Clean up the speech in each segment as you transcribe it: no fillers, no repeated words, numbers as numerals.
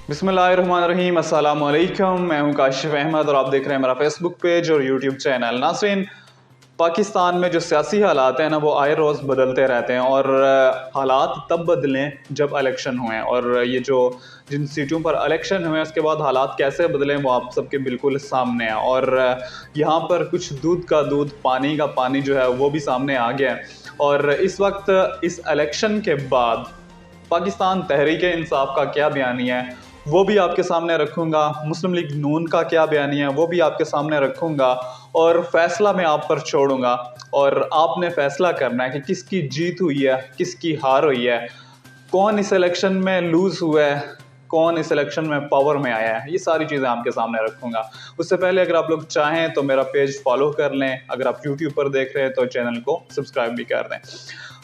बिस्मिल्लाहिर्रहमानिर्रहीम, अस्सलाम वालेकुम। मैं हूं काशिफ अहमद और आप देख रहे हैं मेरा फेसबुक पेज और यूट्यूब चैनल। नाज़रीन, पाकिस्तान में जो सियासी हालात हैं ना, वो आए रोज़ बदलते रहते हैं और हालात तब बदलें जब इलेक्शन हुए। और ये जो जिन सीटों पर इलेक्शन हुए उसके बाद हालात कैसे बदलें वो आप सबके बिल्कुल सामने है। और यहाँ पर कुछ दूध का दूध, पानी का पानी जो है वो भी सामने आ गया है। और इस वक्त इस इलेक्शन के बाद पाकिस्तान तहरीक-ए-इंसाफ का क्या बयानिया है वो भी आपके सामने रखूँगा। मुस्लिम लीग नून का क्या बयानिया है वो भी आपके सामने रखूँगा और फैसला मैं आप पर छोड़ूंगा और आपने फैसला करना है कि किसकी जीत हुई है, किसकी हार हुई है, कौन इस इलेक्शन में लूज़ हुआ है, कौन इस इलेक्शन में पावर में आया है। ये सारी चीज़ें आपके सामने रखूँगा। उससे पहले अगर आप लोग चाहें तो मेरा पेज फॉलो कर लें, अगर आप यूट्यूब पर देख रहे हैं तो चैनल को सब्सक्राइब भी कर दें।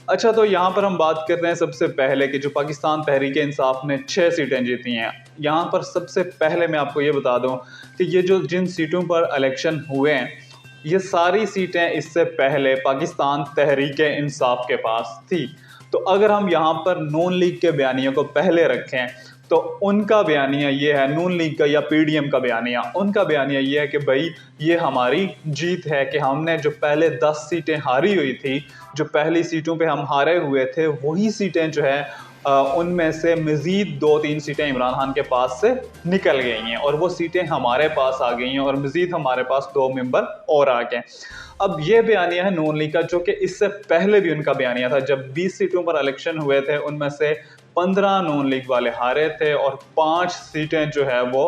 अच्छा, तो यहाँ पर हम बात कर रहे हैं सबसे पहले कि जो पाकिस्तान तहरीक-ए-इंसाफ ने 6 सीटें जीती हैं। यहाँ पर सबसे पहले मैं आपको ये बता दूँ कि ये जो जिन सीटों पर इलेक्शन हुए हैं, ये सारी सीटें इससे पहले पाकिस्तान तहरीक-ए-इंसाफ के पास थी। तो अगर हम यहाँ पर नून लीग के बयानियों को पहले रखें तो उनका बयानिया ये है, नून लीग का या पीडीएम का बयानिया, उनका बयानिया ये है कि भाई ये हमारी जीत है कि हमने जो पहले 10 सीटें हारी हुई थी, जो पहली सीटों पे हम हारे हुए थे, वही सीटें जो है उनमें से मज़ीद 2-3 सीटें इमरान खान के पास से निकल गई हैं और वो सीटें हमारे पास आ गई हैं और मज़ीद हमारे पास 2 मेंबर और आ गए। अब ये बयानिया है नून लीग का, जो कि इससे पहले भी उनका बयानिया था। जब 20 सीटों पर इलेक्शन हुए थे उनमें से 15 नून लीग वाले हारे थे और 5 सीटें जो है वो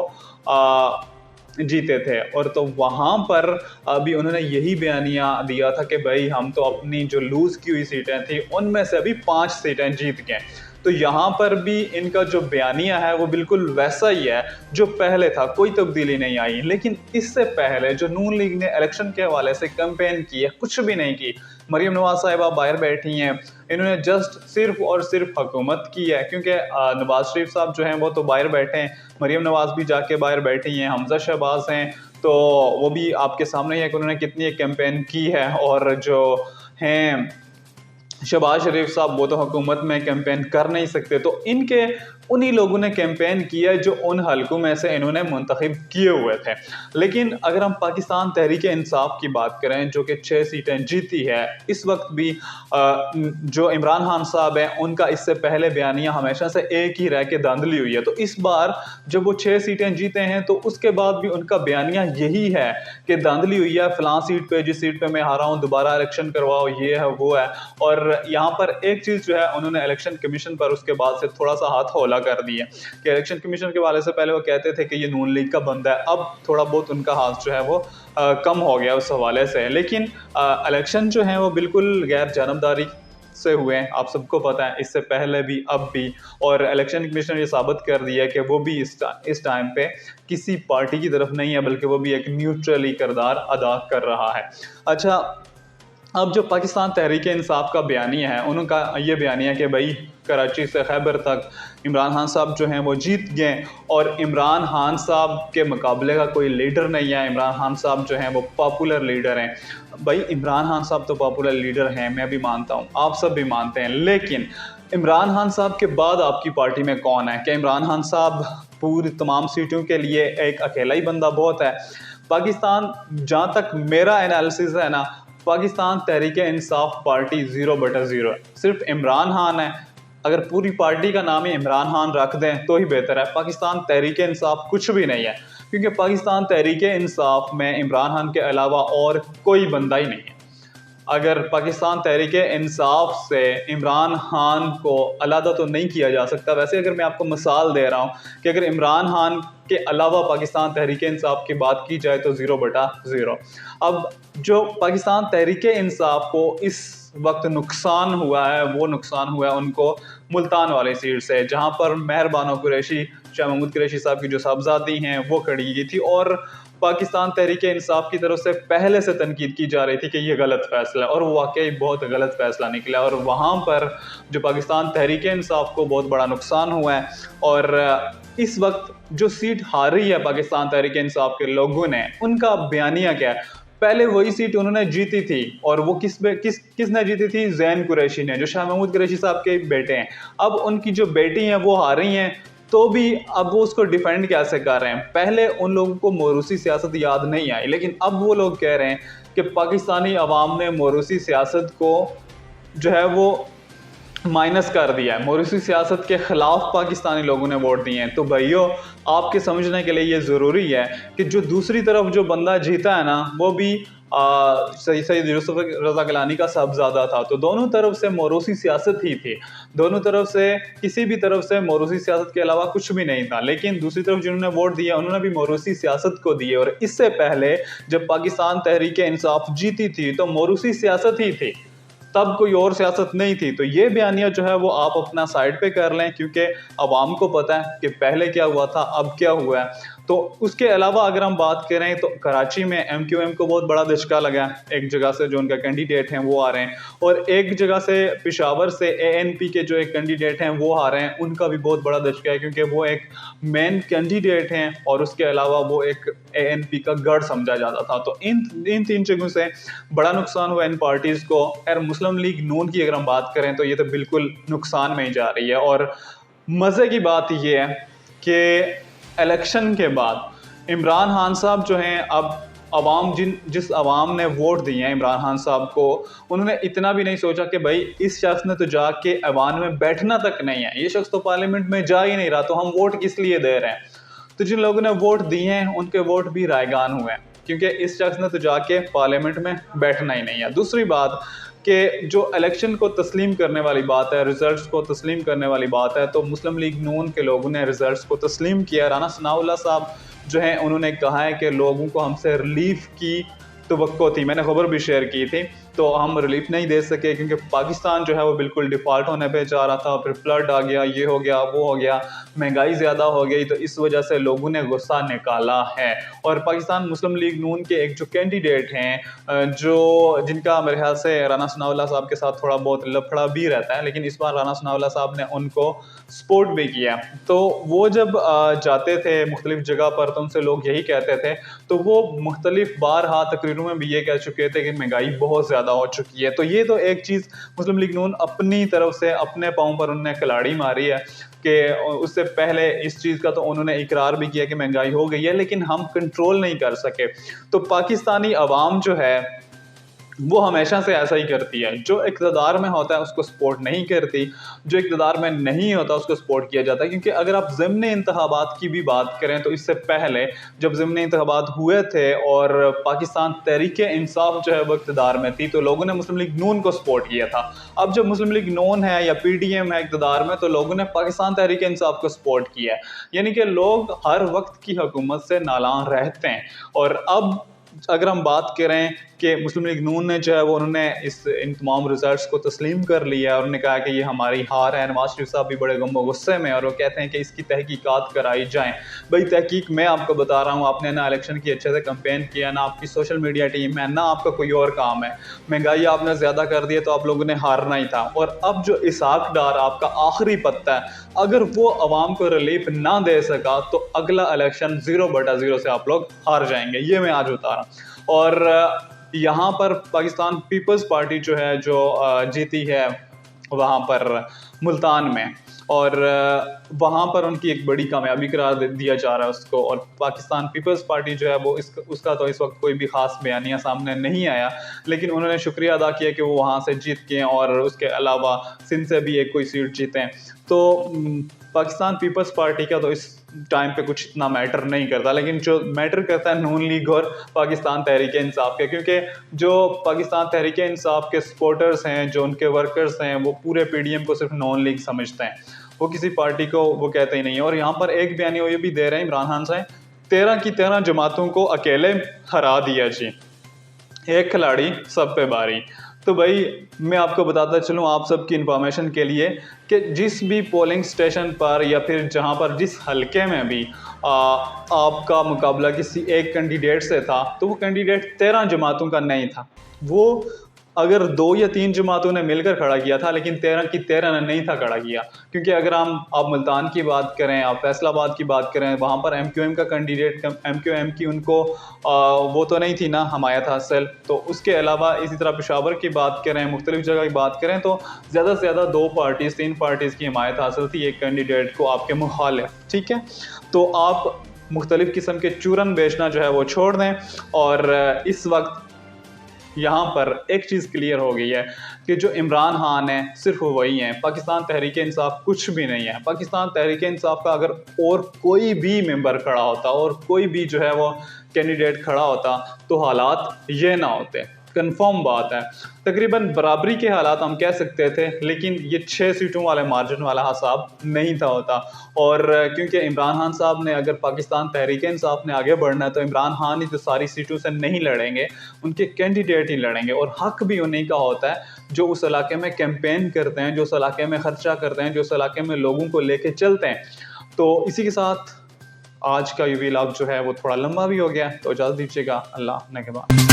जीते थे। और तो वहाँ पर अभी उन्होंने यही बयानिया दिया था कि भाई हम तो अपनी जो लूज़ की हुई सीटें थी उनमें से अभी 5 सीटें जीत गए। तो यहाँ पर भी इनका जो बयानिया है वो बिल्कुल वैसा ही है जो पहले था, कोई तब्दीली नहीं आई। लेकिन इससे पहले जो नून लीग ने इलेक्शन के हवाले से कैंपेन की है, कुछ भी नहीं की। मरियम नवाज साहिबा बाहर बैठी हैं, इन्होंने जस्ट सिर्फ और सिर्फ हुकूमत की है, क्योंकि नवाज शरीफ साहब जो हैं वो तो बाहर बैठे हैं, मरियम नवाज भी जाके बाहर बैठी हैं, हमजा शहबाज हैं, तो वो भी आपके सामने ही है कि उन्होंने कितनी कैंपेन की है। और जो हैं शहबाज शरीफ साहब, वो तो हुकूमत में कैंपेन कर नहीं सकते, तो इनके उन्हीं लोगों ने कैंपेन किया जो उन हलकों में से इन्होंने मुंतखब किए हुए थे। लेकिन अगर हम पाकिस्तान तहरीक इंसाफ की बात करें जो कि 6 सीटें जीती है, इस वक्त भी जो इमरान खान साहब हैं उनका इससे पहले बयानिया हमेशा से एक ही रह के धांधली हुई है। तो इस बार जब वो 6 सीटें जीते हैं तो उसके बाद भी उनका बयानिया यही है कि धांधली हुई है, फलां सीट पे, जिस सीट पे मैं हारा हूँ दोबारा इलेक्शन करवाओ, ये है वो है। और यहाँ पर एक चीज़ जो है उन्होंने इलेक्शन कमीशन पर उसके बाद से थोड़ा सा हाथ हौला कर दिया कि इलेक्शन कमीशन के वाले से पहले वो कहते थे कि ये नून लीग का बंदा है, अब थोड़ा बहुत उनका हाथ जो है वो कम हो गया उस हवाले से। लेकिन इलेक्शन जो है वो बिल्कुल गैर जानबदारी से हुए हैं, आप सबको पता है, इससे पहले भी अब भी। और इलेक्शन कमीशन ये साबित कर दिया कि वो भी इस टाइम पे किसी पार्टी की तरफ नहीं है, बल्कि वो भी एक न्यूट्रल ही किरदार अदा कर रहा है। अच्छा, अब जो पाकिस्तान तहरीक इंसाफ का बयानिया है, उनका ये बयानिया है कि भाई कराची से खैबर तक इमरान खान साहब जो हैं वो जीत गए और इमरान खान साहब के मुकाबले का कोई लीडर नहीं है। इमरान खान साहब जो हैं वो पॉपुलर लीडर हैं। भाई इमरान खान साहब तो पॉपुलर लीडर हैं, मैं भी मानता हूँ, आप सब भी मानते हैं, लेकिन इमरान खान साहब के बाद आपकी पार्टी में कौन है? क्या इमरान खान साहब पूरी तमाम सीटों के लिए एक अकेला ही बंदा बहुत है? पाकिस्तान, जहाँ तक मेरा एनालिसिस है ना, पाकिस्तान तहरीक इंसाफ पार्टी 0/0 है। सिर्फ इमरान खान है, अगर पूरी पार्टी का नाम ही इमरान खान रख दें तो ही बेहतर है। पाकिस्तान तहरीक इंसाफ कुछ भी नहीं है, क्योंकि पाकिस्तान तहरीक इंसाफ में इमरान खान के अलावा और कोई बंदा ही नहीं है। अगर पाकिस्तान तहरीक इंसाफ से इमरान खान को अलहदा तो नहीं किया जा सकता। वैसे अगर मैं आपको मिसाल दे रहा हूँ कि अगर इमरान खान के अलावा पाकिस्तान तहरीक इंसाफ की बात की जाए तो 0/0। अब जो पाकिस्तान तहरीक इंसाफ को इस वक्त नुकसान हुआ है, वो नुकसान हुआ है उनको मुल्तान वाली सीट से, जहाँ पर मेहरबानो कुरैशी, शाह महमूद कुरैशी साहब की जो साहबजादी हैं वो खड़ी की थी और पाकिस्तान तहरीक इंसाफ की तरफ से पहले से तनकीद की जा रही थी कि ये गलत फैसला है, और वो वाकई बहुत गलत फैसला निकला। और वहाँ पर जो पाकिस्तान तहरीक इंसाफ को बहुत बड़ा नुकसान हुआ है। और इस वक्त जो सीट हारी है पाकिस्तान तहरीक इंसाफ के लोगों ने, उनका बयानिया क्या है? पहले वही सीट उन्होंने जीती थी, और वो किसने जीती थी? जैन कुरैशी ने, जो शाह महमूद कुरैशी साहब के बेटे हैं। अब उनकी जो बेटी हैं वो हारी हैं, तो भी अब वो उसको डिफेंड कैसे कर रहे हैं। पहले उन लोगों को मोरूसी सियासत याद नहीं आई, लेकिन अब वो लोग कह रहे हैं कि पाकिस्तानी अवाम ने मोरूसी सियासत को जो है वो माइनस कर दिया है, मोरूसी सियासत के खिलाफ पाकिस्तानी लोगों ने वोट दिए हैं। तो भाइयों, आपके समझने के लिए ये ज़रूरी है कि जो दूसरी तरफ जो बंदा जीता है ना, वो भी सैयद यूसुफ रज़ा गिलानी का साहबजादा था। तो दोनों तरफ से मोरूसी सियासत ही थी, दोनों तरफ से किसी भी तरफ से मोरूसी सियासत के अलावा कुछ भी नहीं था। लेकिन दूसरी तरफ जिन्होंने वोट दिया उन्होंने भी मोरूसी सियासत को दिए, और इससे पहले जब पाकिस्तान तहरीक इंसाफ जीती थी तो मोरूसी सियासत ही थी, तब कोई और सियासत नहीं थी। तो ये बयानिया जो है वो आप अपना साइड पे कर लें, क्योंकि अवाम को पता है कि पहले क्या हुआ था, अब क्या हुआ है। तो उसके अलावा अगर हम बात करें तो कराची में MQM को बहुत बड़ा धचका लगा है। एक जगह से जो उनका कैंडिडेट हैं वो आ रहे हैं, और एक जगह से पेशावर से ANP के जो एक कैंडिडेट हैं वो आ रहे हैं, उनका भी बहुत बड़ा धचका है, क्योंकि वो एक मेन कैंडिडेट हैं और उसके अलावा वो एक ANP का गढ़ समझा जाता था। तो इन तीन जगहों से बड़ा नुकसान हुआ इन पार्टीज़ को। और मुस्लिम लीग नून की अगर हम बात करें तो ये तो बिल्कुल नुकसान में ही जा रही है। और मज़े की बात ये है कि इलेक्शन के बाद इमरान खान साहब जो हैं, अब अवाम जिस अवाम ने वोट दिए हैं इमरान खान साहब को, उन्होंने इतना भी नहीं सोचा कि भाई इस शख्स ने तो जाके ऐवान में बैठना तक नहीं है, ये शख्स तो पार्लियामेंट में जा ही नहीं रहा, तो हम वोट किस लिए दे रहे हैं। तो जिन लोगों ने वोट दिए हैं उनके वोट भी रायगान हुए हैं, क्योंकि इस शख्स ने तो जाके पार्लियामेंट में बैठना ही नहीं है। दूसरी बात कि जो इलेक्शन को तस्लीम करने वाली बात है, रिजल्ट्स को तस्लीम करने वाली बात है, तो मुस्लिम लीग नून के लोगों ने रिजल्ट्स को तस्लीम किया। राना सनाउल्लाह साहब जो हैं उन्होंने कहा है कि लोगों को हमसे रिलीफ की तवक्को थी, मैंने खबर भी शेयर की थी, तो हम रिलीफ नहीं दे सके क्योंकि पाकिस्तान जो है वो बिल्कुल डिफ़ॉल्ट होने पे जा रहा था, फिर फ्लड आ गया, ये हो गया, वो हो गया, महंगाई ज़्यादा हो गई, तो इस वजह से लोगों ने गुस्सा निकाला है। और पाकिस्तान मुस्लिम लीग नून के एक जो कैंडिडेट हैं, जो जिनका मेरे ख्याल से राना सनाउल्लाह साहब के साथ थोड़ा बहुत लफड़ा भी रहता है, लेकिन इस बार राना सनाउल्लाह साहब ने उनको सपोर्ट भी किया। तो वो जब जाते थे मुख्तलिफ जगह पर तो उनसे लोग यही कहते थे, तो वो मुख्तलिफ बारहा तकरीरों में भी ये कह चुके थे कि महंगाई बहुत ज़्यादा हो चुकी है। तो ये तो एक चीज़ मुस्लिम लीग नून अपनी तरफ से अपने पाँव पर उन्होंने खिलाड़ी मारी है कि उससे पहले इस चीज़ का तो उन्होंने इकरार भी किया कि महंगाई हो गई है, लेकिन हम कंट्रोल नहीं कर सके। तो पाकिस्तानी अवाम जो है वो हमेशा से ऐसा ही करती है, जो इक़्तिदार में होता है उसको सपोर्ट नहीं करती, जो इक़्तिदार में नहीं होता उसको सपोर्ट किया जाता है। क्योंकि अगर आप ज़िमनी इंतखाबात की भी बात करें तो इससे पहले जब ज़िमनी इंतखाबात हुए थे और पाकिस्तान तहरीक इंसाफ जो है वो इक़्तिदार में थी, तो लोगों ने मुस्लिम लीग नून को सपोर्ट किया था। अब जब मुस्लिम लीग नून है या PDM है इक़्तिदार में, तो लोगों ने पाकिस्तान तहरीक इंसाफ को सपोर्ट किया है। यानी कि लोग हर वक्त की हुकूमत से नालां रहते हैं। और अब अगर हम बात करें कि मुस्लिम लीग नून ने जो है वो उन्होंने इन तमाम रिजल्ट्स को तस्लीम कर लिया है और उन्होंने कहा कि ये हमारी हार है। नवाज शरीफ साहब भी बड़े गम गुस्से में, और वो कहते हैं कि इसकी तहकीकात कराई जाएं। भाई तहकीक मैं आपको बता रहा हूँ, आपने ना इलेक्शन की अच्छे से कैंपेन किया, ना आपकी सोशल मीडिया टीम है, ना आपका कोई और काम है। महंगाई आपने ज़्यादा कर दी है तो आप लोगों ने हारना ही था। और अब जो इसहाक डार आपका आखिरी पत्ता है, अगर वो अवाम को रिलीफ ना दे सका तो अगला इलेक्शन 0/0 से आप लोग हार जाएंगे, ये मैं आज बता रहा हूँ। और यहाँ पर पाकिस्तान पीपल्स पार्टी जो है जो जीती है वहाँ पर मुल्तान में, और वहाँ पर उनकी एक बड़ी कामयाबी करार दिया जा रहा है उसको। और पाकिस्तान पीपल्स पार्टी जो है वो उसका तो इस वक्त कोई भी ख़ास बयानिया सामने नहीं आया, लेकिन उन्होंने शुक्रिया अदा किया कि वो वहाँ से जीत गए और उसके अलावा सिंध से भी एक कोई सीट जीतें। तो पाकिस्तान पीपल्स पार्टी का तो इस टाइम पे कुछ इतना मैटर नहीं करता, लेकिन जो मैटर करता है नून लीग और पाकिस्तान तहरीक इंसाफ के, क्योंकि जो पाकिस्तान तहरीक इंसाफ के सपोर्टर्स हैं, जो उनके वर्कर्स हैं, वो पूरे PDM को सिर्फ नून लीग समझते हैं, वो किसी पार्टी को वो कहते ही नहीं है। और यहाँ पर एक बयान ये भी दे रहे हैं इमरान खान साहब, 13 की 13 जमातों को अकेले हरा दिया जी, एक खिलाड़ी सब पे भारी। तो भाई मैं आपको बताता चलूँ आप सबकी इन्फॉर्मेशन के लिए कि जिस भी पोलिंग स्टेशन पर या फिर जहाँ पर जिस हलके में भी आपका मुकाबला किसी एक कैंडिडेट से था, तो वो कैंडिडेट 13 जमातों का नहीं था, वो अगर 2 या 3 जमातों ने मिलकर खड़ा किया था, लेकिन 13 की 13 ने नहीं था खड़ा किया। क्योंकि अगर आप मुल्तान की बात करें, आप फैसलाबाद की बात करें, वहाँ पर MQM का कैंडिडेट, MQM की उनको वो तो नहीं थी ना हमायत हासिल। तो उसके अलावा इसी तरह पेशावर की बात करें, मुख्तलिफ जगह की बात करें, तो ज़्यादा से ज़्यादा 2 पार्टीज़ 3 पार्टीज़ की हिमायत हासिल थी एक कैंडिडेट को आपके मुखालिफ, ठीक है। तो आप मुख्तलिफ किस्म के चूरन बेचना जो है वो छोड़ दें। और इस वक्त यहाँ पर एक चीज़ क्लियर हो गई है कि जो इमरान खान है सिर्फ वही हैं, पाकिस्तान तहरीक इंसाफ कुछ भी नहीं है। पाकिस्तान तहरीक इंसाफ का अगर और कोई भी मेंबर खड़ा होता और कोई भी जो है वो कैंडिडेट खड़ा होता तो हालात ये ना होते। कंफर्म बात है, तकरीबन बराबरी के हालात हम कह सकते थे, लेकिन ये 6 सीटों वाले मार्जिन वाला हिसाब नहीं था होता। और क्योंकि इमरान खान साहब ने, अगर पाकिस्तान तहरीक इंसाफ ने आगे बढ़ना है तो इमरान खान ही तो सारी सीटों से नहीं लड़ेंगे, उनके कैंडिडेट ही लड़ेंगे। और हक भी उन्हीं का होता है जो उस इलाके में कैंपेन करते हैं, जो उस इलाके में खर्चा करते हैं, जो उस इलाके में लोगों को लेके चलते हैं। तो इसी के साथ आज का ये व्लॉग जो है वो थोड़ा लंबा भी हो गया, तो इजाज़त दीजिएगा। अल्लाह ने के बाद।